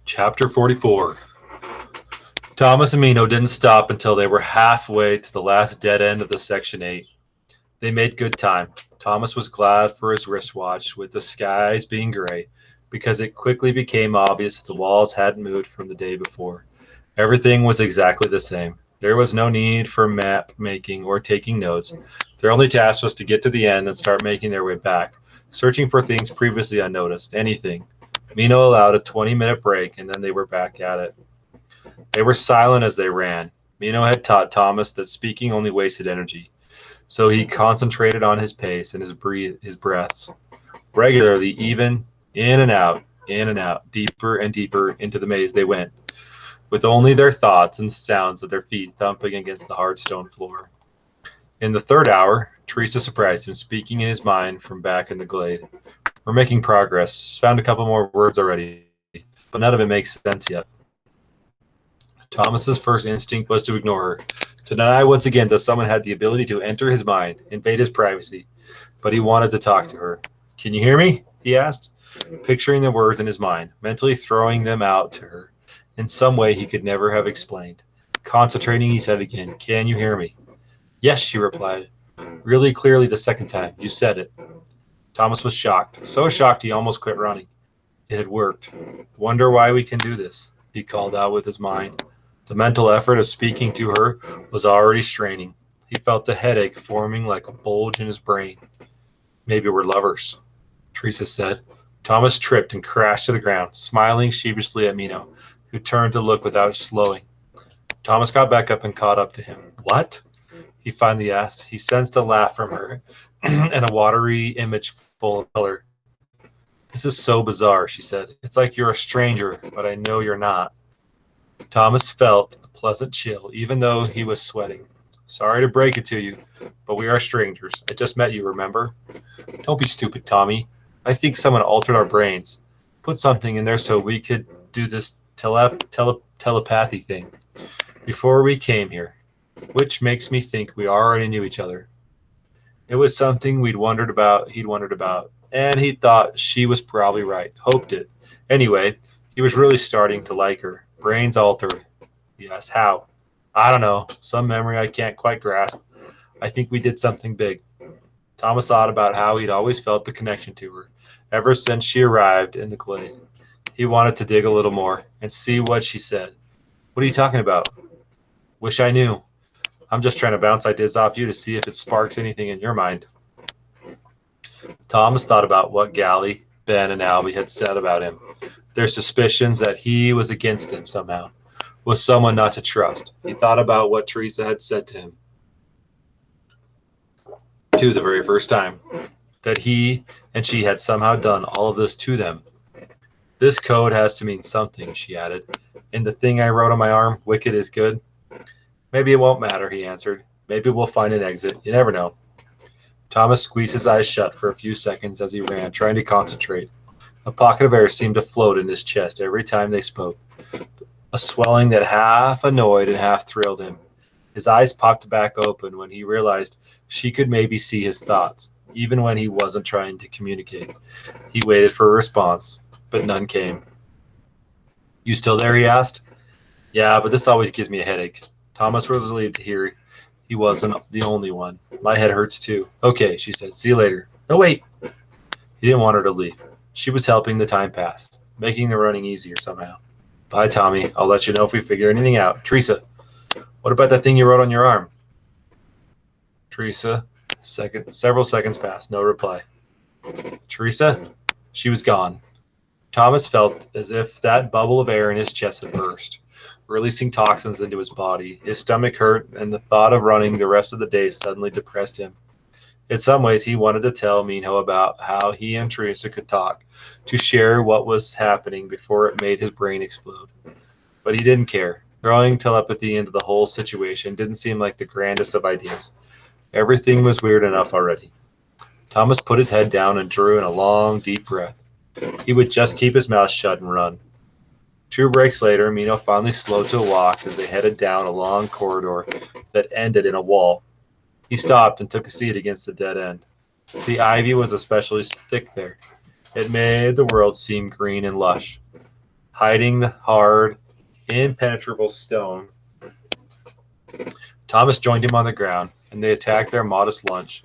Chapter 44. Thomas and Mino didn't stop until they were halfway to the last dead end of the Section 8. They made good time. Thomas was glad for his wristwatch, with the skies being gray, because it quickly became obvious that the walls hadn't moved from the day before. Everything was exactly the same. There was no need for map making or taking notes. Their only task was to get to the end and start making their way back, searching for things previously unnoticed, anything. Mino allowed a 20-minute break, and then they were back at it. They were silent as they ran. Mino had taught Thomas that speaking only wasted energy, so he concentrated on his pace and his breaths. Regularly, even in and out, deeper and deeper into the maze they went, with only their thoughts and sounds of their feet thumping against the hard stone floor. In the third hour, Teresa surprised him, speaking in his mind from back in the glade. We're making progress. Found a couple more words already, but none of it makes sense yet. Thomas's first instinct was to ignore her, to deny once again that someone had the ability to enter his mind, invade his privacy. But he wanted to talk to her. Can you hear me? He asked, picturing the words in his mind, mentally throwing them out to her in some way he could never have explained. Concentrating, he said again, Can you hear me? Yes, she replied, really clearly the second time. You said it. Thomas was shocked, so shocked he almost quit running. It had worked. Wonder why we can do this, he called out with his mind. The mental effort of speaking to her was already straining. He felt a headache forming like a bulge in his brain. Maybe we're lovers, Teresa said. Thomas tripped and crashed to the ground, smiling sheepishly at Mino, who turned to look without slowing. Thomas got back up and caught up to him. What? He finally asked. He sensed a laugh from her and a watery image full of color. This is so bizarre, she said. It's like you're a stranger, but I know you're not. Thomas felt a pleasant chill, even though he was sweating. Sorry to break it to you, but we are strangers. I just met you, remember? Don't be stupid, Tommy. I think someone altered our brains. Put something in there so we could do this telepathy thing before we came here, which makes me think we already knew each other. It was something he'd wondered about, and he thought she was probably right, hoped it. Anyway, he was really starting to like her. Brains altered. He asked, how? I don't know, some memory I can't quite grasp. I think we did something big. Thomas thought about how he'd always felt the connection to her, ever since she arrived in the glade. He wanted to dig a little more and see what she said. What are you talking about? Wish I knew. I'm just trying to bounce ideas off you to see if it sparks anything in your mind. Thomas thought about what Gally, Ben, and Albie had said about him. Their suspicions that he was against them somehow, was someone not to trust. He thought about what Teresa had said to him, too, the very first time, that he and she had somehow done all of this to them. This code has to mean something, she added. In the thing I wrote on my arm, wicked is good. Maybe it won't matter, he answered. Maybe we'll find an exit. You never know. Thomas squeezed his eyes shut for a few seconds as he ran, trying to concentrate. A pocket of air seemed to float in his chest every time they spoke, a swelling that half annoyed and half thrilled him. His eyes popped back open when he realized she could maybe see his thoughts, even when he wasn't trying to communicate. He waited for a response, but none came. You still there? He asked. Yeah, but this always gives me a headache. Thomas was relieved to hear he wasn't the only one. My head hurts too. Okay, she said. See you later. No, wait. He didn't want her to leave. She was helping the time pass, making the running easier somehow. Bye, Tommy. I'll let you know if we figure anything out. Teresa, what about that thing you wrote on your arm? Teresa, several seconds passed. No reply. Teresa? She was gone. Thomas felt as if that bubble of air in his chest had burst, releasing toxins into his body. His stomach hurt, and the thought of running the rest of the day suddenly depressed him. In some ways, he wanted to tell Minho about how he and Teresa could talk, to share what was happening before it made his brain explode. But he didn't care. Throwing telepathy into the whole situation didn't seem like the grandest of ideas. Everything was weird enough already. Thomas put his head down and drew in a long, deep breath. He would just keep his mouth shut and run. 2 breaks later, Mino finally slowed to a walk as they headed down a long corridor that ended in a wall. He stopped and took a seat against the dead end. The ivy was especially thick there. It made the world seem green and lush. hiding the hard, impenetrable stone. Thomas joined him on the ground, and they attacked their modest lunch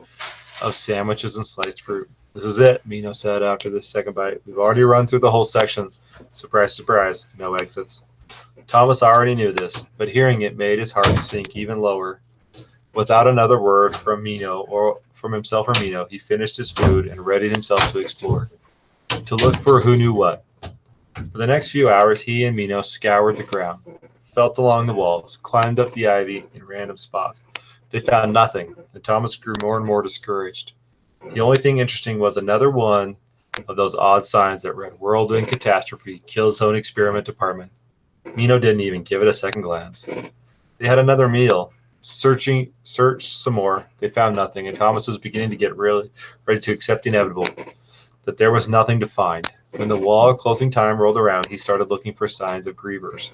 of sandwiches and sliced fruit. This is it, Mino said after the second bite. We've already run through the whole section. Surprise, surprise, no exits. Thomas already knew this, but hearing it made his heart sink even lower. Without another word from Mino or from himself or Mino, he finished his food and readied himself to explore, to look for who knew what. For the next few hours, he and Mino scoured the ground, felt along the walls, climbed up the ivy in random spots. They found nothing, and Thomas grew more and more discouraged. The only thing interesting was another one of those odd signs that read "Whirlwind Catastrophe, Kill Zone Experiment Department." Mino didn't even give it a second glance. They had another meal. Searched some more. They found nothing, and Thomas was beginning to get really ready to accept the inevitable, that there was nothing to find. When the wall closing time rolled around, he started looking for signs of grievers.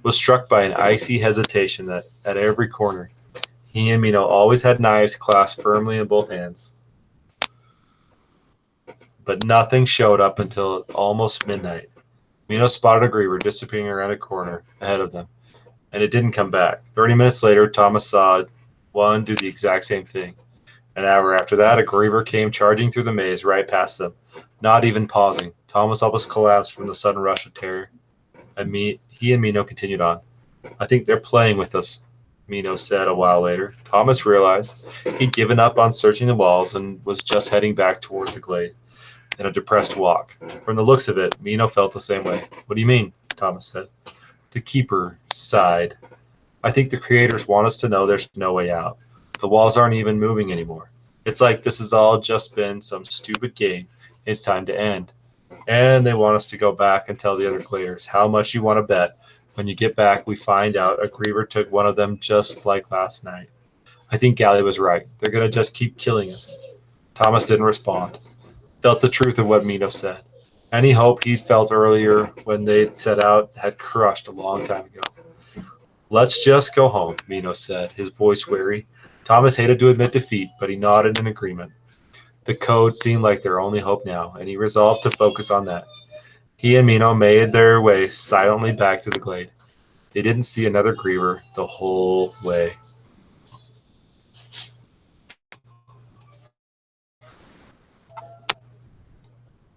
Was struck by an icy hesitation that at every corner. He and Mino always had knives clasped firmly in both hands. But nothing showed up until almost midnight. Mino spotted a griever disappearing around a corner ahead of them, and it didn't come back. 30 minutes later, Thomas saw one do the exact same thing. An hour after that, a griever came charging through the maze right past them, not even pausing. Thomas almost collapsed from the sudden rush of terror. He and Mino continued on. I think they're playing with us, Mino said a while later. Thomas realized he'd given up on searching the walls and was just heading back toward the glade in a depressed walk. From the looks of it, Mino felt the same way. What do you mean? Thomas said. The keeper sighed. I think the creators want us to know there's no way out. The walls aren't even moving anymore. It's like this has all just been some stupid game. It's time to end. And they want us to go back and tell the other gladers. How much you want to bet? When you get back, we find out a griever took one of them just like last night. I think Gally was right. They're going to just keep killing us. Thomas didn't respond. Felt the truth of what Mino said. Any hope he'd felt earlier when they'd set out had crushed a long time ago. Let's just go home, Mino said, his voice weary. Thomas hated to admit defeat, but he nodded in agreement. The code seemed like their only hope now, and he resolved to focus on that. He and Mino made their way silently back to the glade. They didn't see another griever the whole way.